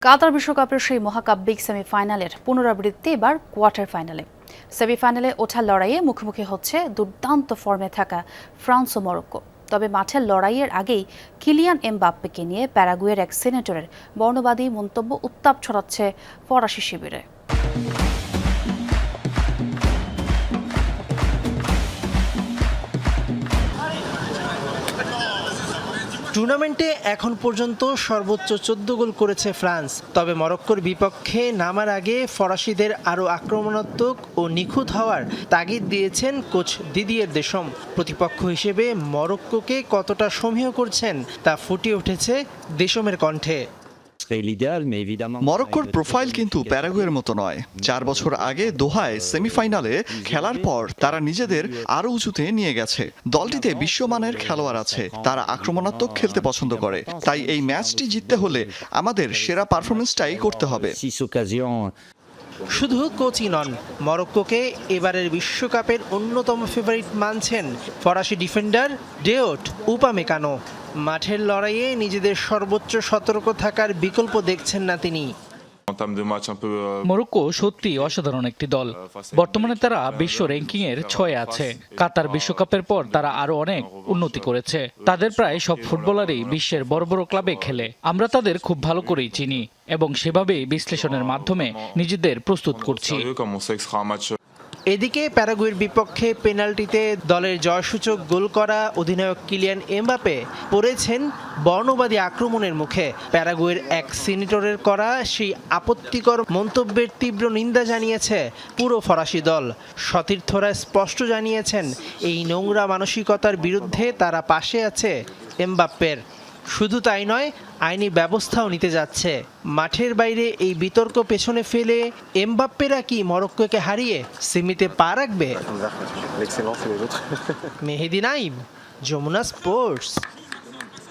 কাতার বিশ্বকাপের সেই মহাকাব্যিক সেমিফাইনালের পুনরাবৃত্তি এবার কোয়ার্টার ফাইনালে। সেমিফাইনালে ওঠার লড়াইয়ে মুখোমুখি হচ্ছে দুর্দান্ত ফর্মে থাকা ফ্রান্স ও মরক্কো। তবে মাঠের লড়াইয়ের আগেই কিলিয়ান এমবাপ্পেকে নিয়ে প্যারাগুয়ের এক সিনেটরের বর্ণবাদী মন্তব্য উত্তাপ ছড়াচ্ছে ফরাসি শিবিরে। টুর্নামেন্টে এখন পর্যন্ত সর্বোচ্চ 14 গোল করেছে ফ্রান্স। তবে মরক্কোর বিপক্ষে নামার আগে ফরাসিদের আরও আক্রমণাত্মক ও নিখুঁত হওয়ার তাগিদ দিয়েছেন কোচ দিদিয়ের দেশম। প্রতিপক্ষ হিসেবে মরক্কোকে কতটা সমীহ করছেন তা ফুটে উঠেছে দেশমের কণ্ঠে। মরক্কোর প্রোফাইল কিন্তু প্যারাগুয়ের মতো নয়। 4 বছর আগে দোহায় সেমিফাইনালে খেলার পর তারা নিজেদের আরও উঁচুতে নিয়ে গেছে। দলটিতে বিশ্বমানের খেলোয়াড় আছে, তারা আক্রমণাত্মক খেলতে পছন্দ করে। তাই এই ম্যাচটি জিততে হলে আমাদের সেরা পারফরমেন্সটাই করতে হবে। শুধু কোচই নন, মরক্কোকে এবারের বিশ্বকাপের অন্যতম ফেভারিট মানছেন ফরাসি ডিফেন্ডার ডেওট উপামেকানো। মাঠের লড়াইয়ে নিজেদের সর্বোচ্চ সতর্ক থাকার বিকল্প দেখছেন না তিনি। মরক্কো সত্যি অসাধারণ একটি দল। বর্তমানে তারা বিশ্ব র্যাঙ্কিং এর 6-এ আছে। কাতার বিশ্বকাপের পর তারা আরো অনেক উন্নতি করেছে। তাদের প্রায় সব ফুটবলারই বিশ্বের বড় বড় ক্লাবে খেলে। আমরা তাদের খুব ভালো করেই চিনি এবং সেভাবেই বিশ্লেষণের মাধ্যমে নিজেদের প্রস্তুত করছি। এদিকে প্যারাগুয়ের বিপক্ষে পেনাল্টিতে দলের জয়সূচক গোল করা অধিনায়ক কিলিয়ান এমবাপ্পে পড়েছেন বর্ণবাদী আক্রমণের মুখে। প্যারাগুয়ের এক সিনেটরের করা সেই আপত্তিকর মন্তব্যের তীব্র নিন্দা জানিয়েছে পুরো ফরাসি দল। সতীর্থরা স্পষ্ট জানিয়েছেন এই নোংরা মানসিকতার বিরুদ্ধে তারা পাশে আছে এমবাপ্পের। শুধু তাই নয়, আইনি ব্যবস্থাও নিতে যাচ্ছে। মাঠের বাইরে এই বিতর্ক পেছনে ফেলে এমবাপ্পেরা কি মরক্কোকে হারিয়ে সেমিতে পা রাখবে? মেহেদি নাইম, যমুনা স্পোর্টস।